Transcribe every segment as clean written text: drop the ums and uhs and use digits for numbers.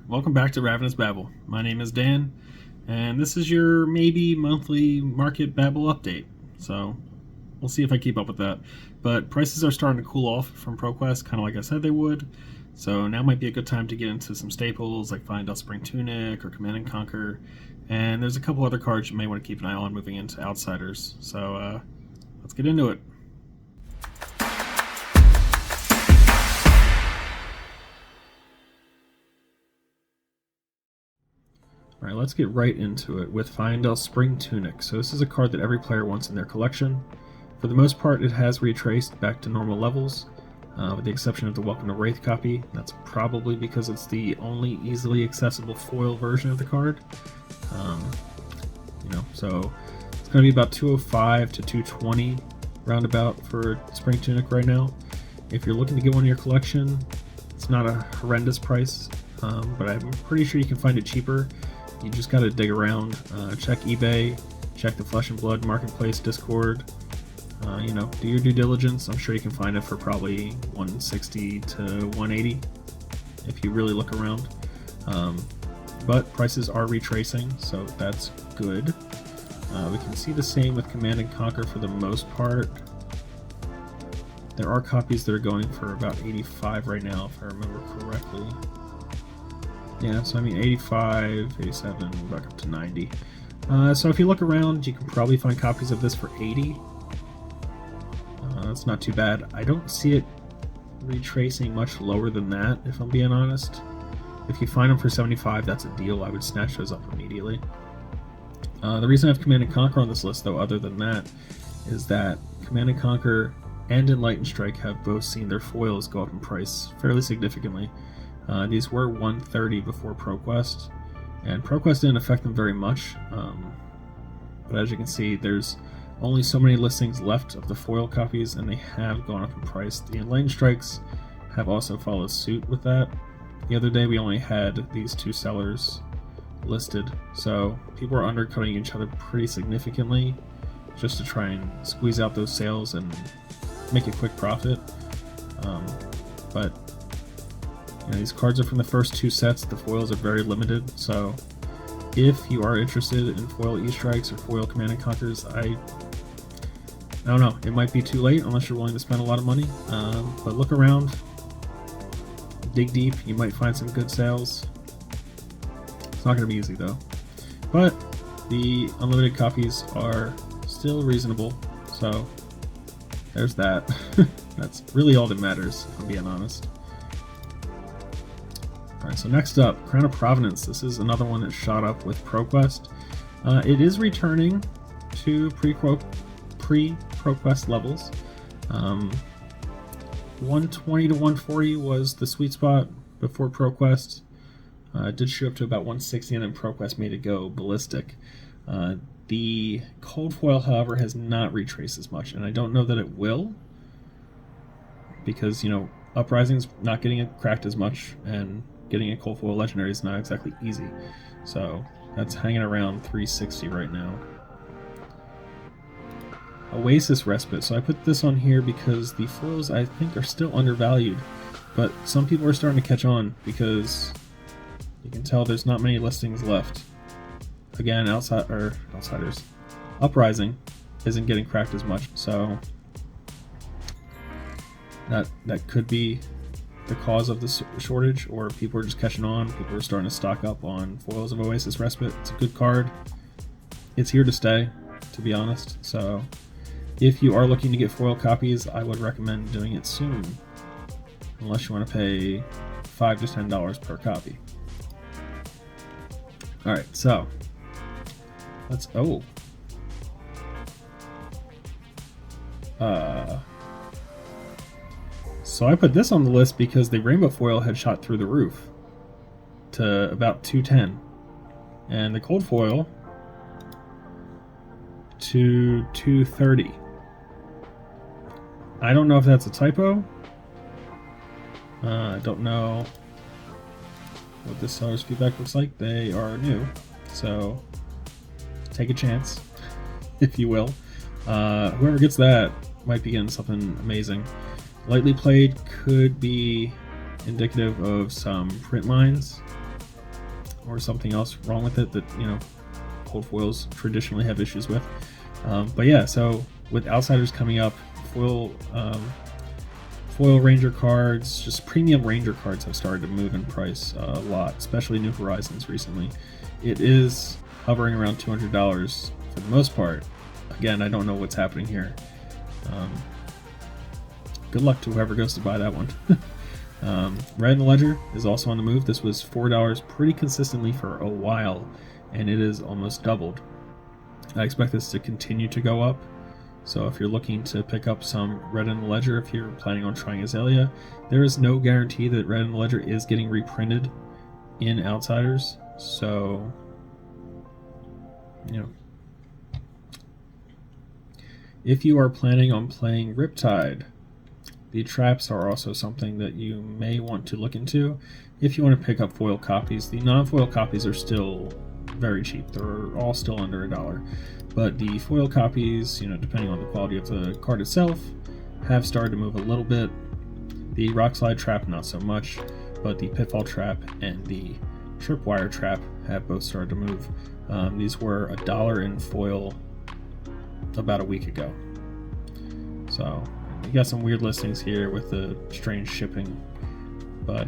welcome back to Ravenous Babble. My name is Dan, and this is your maybe monthly market Babble update. So we'll see if I keep up with that. But prices are starting to cool off from ProQuest, kind of like I said they would. So now might be a good time to get into some staples like Find Out Spring Tunic or Command and Conquer. And there's a couple other cards you may want to keep an eye on moving into Outsiders. So let's get into it. Alright, let's get right into it with Find Spring Tunic. So this is a card that every player wants in their collection. For the most part, it has retraced back to normal levels, with the exception of the Welcome to Wraith copy. That's probably because it's the only easily accessible foil version of the card. So it's going to be about 205 to 220 roundabout for Spring Tunic right now. If you're looking to get one in your collection, it's not a horrendous price, but I'm pretty sure you can find it cheaper. You just got to dig around, check eBay, check the Flesh and Blood Marketplace, Discord, do your due diligence. I'm sure you can find it for probably 160 to 180 if you really look around. But prices are retracing, so that's good. We can see the same with Command and Conquer for the most part. There are copies that are going for about 85 right now, if I remember correctly. Yeah, so I mean 85, 87, back up to 90. So if you look around, you can probably find copies of this for 80. That's not too bad. I don't see it retracing much lower than that, if I'm being honest. If you find them for 75, that's a deal. I would snatch those up immediately. The reason I have Command and Conquer on this list, though, other than that, is that Command and Conquer and Enlightened Strike have both seen their foils go up in price fairly significantly. These were 130 before ProQuest, and ProQuest didn't affect them very much, but as you can see, there's only so many listings left of the foil copies, and they have gone up in price. The Enlightened Strikes have also followed suit with that. The other day we only had these two sellers listed, so people are undercutting each other pretty significantly just to try and squeeze out those sales and make a quick profit. But these cards are from the first two sets. The foils are very limited, so if you are interested in foil E-Strikes or foil Command and Conquers, I don't know, it might be too late unless you're willing to spend a lot of money, but look around, dig deep, you might find some good sales. It's not going to be easy though, but the unlimited copies are still reasonable, so there's that. That's really all that matters, if I'm being honest. Alright, so next up, Crown of Provenance. This is another one that shot up with ProQuest. It is returning to pre-ProQuest levels. 120 to 140 was the sweet spot before ProQuest. It did shoot up to about 160, and then ProQuest made it go ballistic. The cold foil, however, has not retraced as much, and I don't know that it will, because Uprising's not getting it cracked as much, and getting a cold foil legendary is not exactly easy. So that's hanging around 360 right now. Oasis Respite. So I put this on here because the foils, I think, are still undervalued, but some people are starting to catch on because you can tell there's not many listings left. Again, Outsiders. Uprising isn't getting cracked as much, so that could be the cause of the shortage, or people are just catching on. People are starting to stock up on foils of Oasis Respite. It's a good card. It's here to stay, to be honest. So if you are looking to get foil copies, I would recommend doing it soon, unless you want to pay $5 to $10 per copy. Alright, so let's so I put this on the list because the rainbow foil had shot through the roof to about 210, and the cold foil to 230. I don't know if that's a typo. I don't know what this seller's feedback looks like. They are new, so take a chance, if you will. Whoever gets that might be getting something amazing. Lightly played could be indicative of some print lines, or something else wrong with it that, you know, cold foils traditionally have issues with. But yeah, so with Outsiders coming up, foil Ranger cards, just premium Ranger cards have started to move in price a lot, especially New Horizons recently. It is hovering around $200 for the most part. Again, I don't know what's happening here. Good luck to whoever goes to buy that one. Red in the Ledger is also on the move. This was $4 pretty consistently for a while, and it is almost doubled. I expect this to continue to go up. So if you're looking to pick up some Red in the Ledger, if you're planning on trying Azalea, there is no guarantee that Red in the Ledger is getting reprinted in Outsiders. So, you know, if you are planning on playing Riptide, the traps are also something that you may want to look into if you want to pick up foil copies. The non-foil copies are still very cheap. They're all still under $1. But the foil copies, you know, depending on the quality of the card itself, have started to move a little bit. The Rock Slide trap, not so much, but the Pitfall trap and the Tripwire trap have both started to move. These were $1 in foil about a week ago. So you got some weird listings here with the strange shipping, but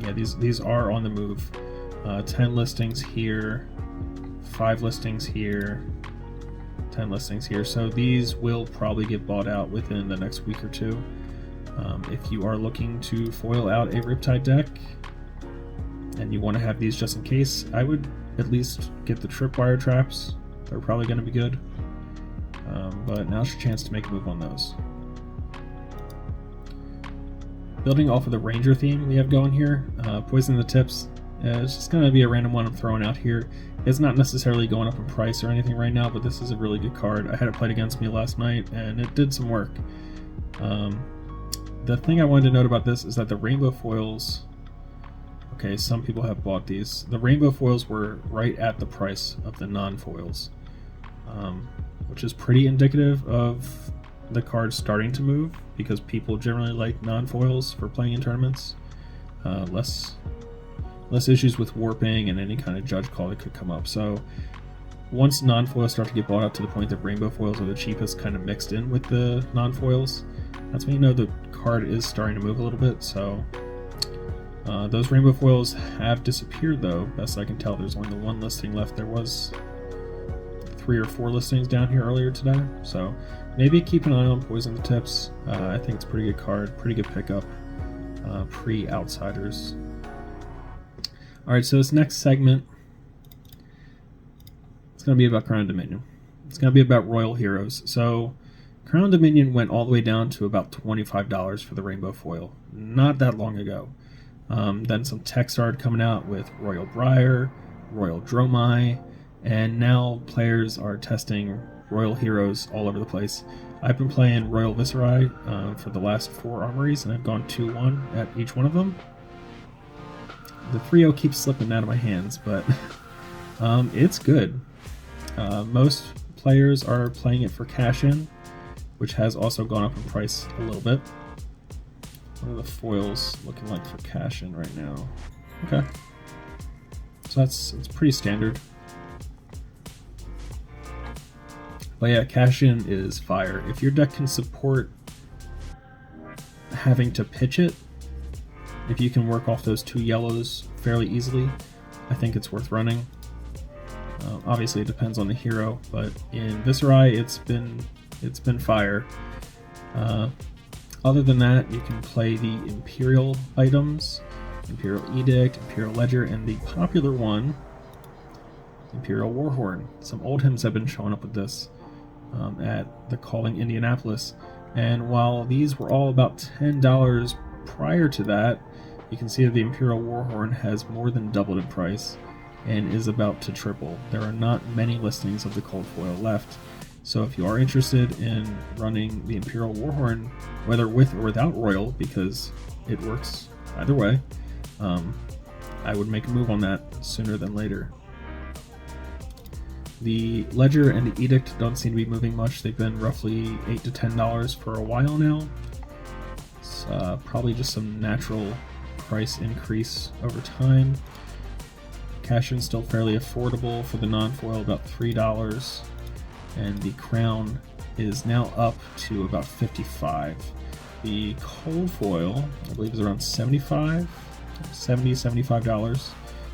yeah, these are on the move. 10 listings here, 5 listings here, 10 listings here. So these will probably get bought out within the next week or two. If you are looking to foil out a Riptide deck and you want to have these just in case, I would at least get the Tripwire traps. They're probably going to be good. But now's your chance to make a move on those. Building off of the Ranger theme we have going here, Poison the Tips. It's just going to be a random one I'm throwing out here. It's not necessarily going up in price or anything right now, but this is a really good card. I had it played against me last night, and it did some work. The thing I wanted to note about this is that the rainbow foils... Okay, some people have bought these. The rainbow foils were right at the price of the non-foils, which is pretty indicative of the card starting to move, because people generally like non-foils for playing in tournaments. Less issues with warping and any kind of judge call that could come up. So once non-foils start to get bought up to the point that rainbow foils are the cheapest, kind of mixed in with the non-foils, that's when you know the card is starting to move a little bit. So those rainbow foils have disappeared though, best I can tell. There's only the one listing left. There was 3 or 4 listings down here earlier today, so maybe keep an eye on Poison the Tips. I think it's a pretty good card, pretty good pickup pre-Outsiders. Alright, so this next segment, it's going to be about Crown Dominion. It's going to be about Royal Heroes. So Crown Dominion went all the way down to about $25 for the rainbow foil not that long ago. Then some tech started coming out with Royal Briar, Royal Dromai, and now players are testing Royal Heroes all over the place. I've been playing Royal Viserai for the last 4 armories, and I've gone 2-1 at each one of them. The 3-0 keeps slipping out of my hands, but it's good. Most players are playing it for cash-in, which has also gone up in price a little bit. What are the foils looking like for cash-in right now? Okay. So it's pretty standard. But yeah, cash-in is fire. If your deck can support having to pitch it, if you can work off those 2 yellows fairly easily, I think it's worth running. Obviously it depends on the hero, but in Viserai it's been fire. Other than that, you can play the Imperial items, Imperial Edict, Imperial Ledger, and the popular one, Imperial Warhorn. Some old hymns have been showing up with this at the Calling Indianapolis, and while these were all about $10 prior to that, you can see that the Imperial Warhorn has more than doubled in price and is about to triple. There are not many listings of the cold foil left, so if you are interested in running the Imperial Warhorn, whether with or without Royal, because it works either way, I would make a move on that sooner than later. The Ledger and the Edict don't seem to be moving much. They've been roughly $8 to $10 for a while now. It's probably just some natural price increase over time. Cash-in still fairly affordable for the non-foil, about $3, and the crown is now up to about $55. The cold foil, I believe, is around $75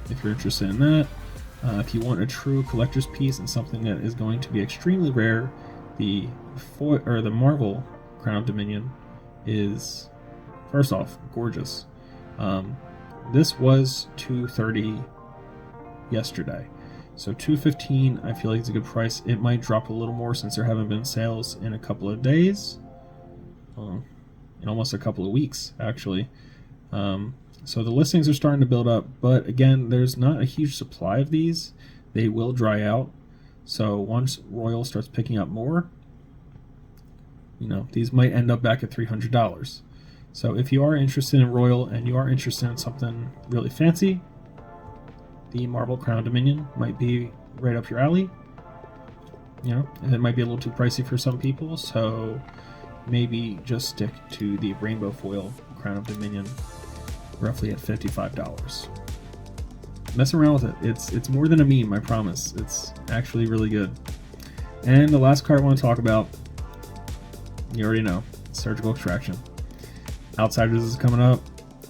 if you're interested in that. If you want a true collector's piece and something that is going to be extremely rare, the Marvel Crown of Dominion is, first off, gorgeous. This was $230 yesterday, so $215 I feel like is a good price. It might drop a little more since there haven't been sales in a couple of days, in almost a couple of weeks actually. So the listings are starting to build up, but again, there's not a huge supply of these. They will dry out, so once Royal starts picking up more, these might end up back at $300. So if you are interested in Royal and you are interested in something really fancy, the Marvel Crown Dominion might be right up your alley. And it might be a little too pricey for some people, so maybe just stick to the Rainbow Foil Crown of Dominion, roughly at $55. Mess around with it. It's more than a meme, I promise. It's actually really good. And the last card I want to talk about, you already know, Surgical Extraction. Outsiders is coming up,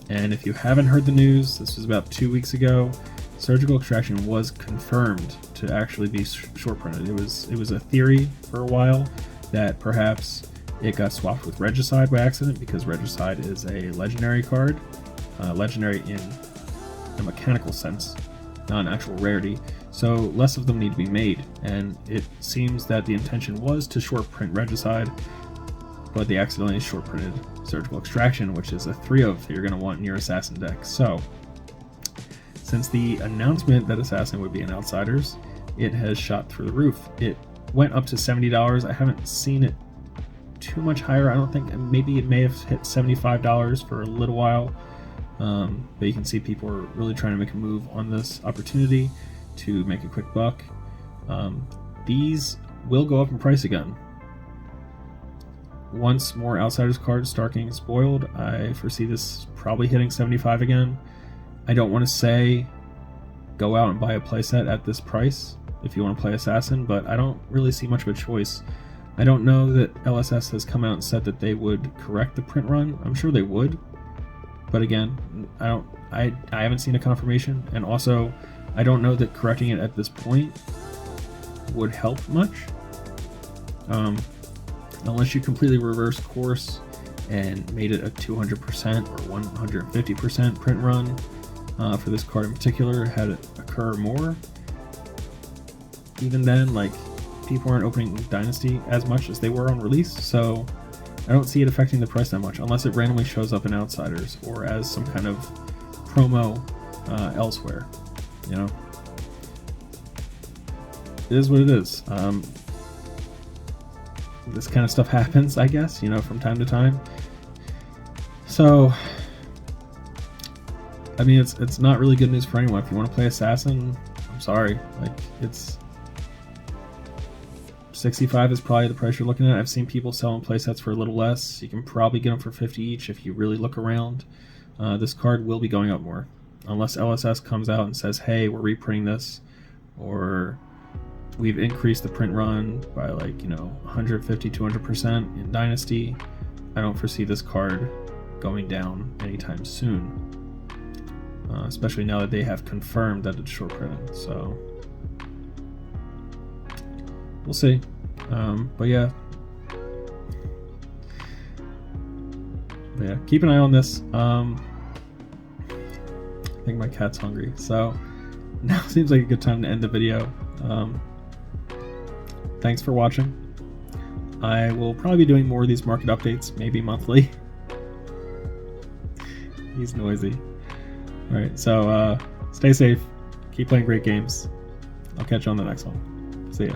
and if you haven't heard the news, this was about 2 weeks ago. Surgical Extraction was confirmed to actually be short printed. It was a theory for a while that perhaps it got swapped with Regicide by accident, because Regicide is a legendary card, legendary in a mechanical sense, not an actual rarity. So less of them need to be made, and it seems that the intention was to short print Regicide, but they accidentally short printed Surgical Extraction, which is a 3-of that you're going to want in your Assassin deck. So since the announcement that Assassin would be in Outsiders, it has shot through the roof. It went up to $70. I haven't seen it too much higher. I don't think, maybe it may have hit $75 for a little while, but you can see people are really trying to make a move on this opportunity to make a quick buck. These will go up in price again. Once more Outsiders cards start getting spoiled, I foresee this probably hitting $75 again. I don't want to say go out and buy a playset at this price if you want to play Assassin, but I don't really see much of a choice. I don't know that LSS has come out and said that they would correct the print run. I'm sure they would, but again, I haven't seen a confirmation, and also I don't know that correcting it at this point would help much. Unless you completely reverse course and made it a 200% or 150% print run for this card in particular, had it occur more. Even then, like, people aren't opening Dynasty as much as they were on release, so I don't see it affecting the price that much, unless it randomly shows up in Outsiders or as some kind of promo elsewhere. It is what it is. This kind of stuff happens, I guess, from time to time. So, I mean, it's not really good news for anyone. If you want to play Assassin, I'm sorry. Like, it's $65 is probably the price you're looking at. I've seen people selling playsets for a little less. You can probably get them for $50 each if you really look around. This card will be going up more, unless LSS comes out and says, hey, we're reprinting this, or we've increased the print run by 150, 200% in Dynasty. I don't foresee this card going down anytime soon, especially now that they have confirmed that it's short printed. So we'll see. But yeah, keep an eye on this. I think my cat's hungry, so now seems like a good time to end the video. Thanks for watching. I will probably be doing more of these market updates, maybe monthly. He's noisy. Alright, so stay safe, keep playing great games. I'll catch you on the next one. See ya.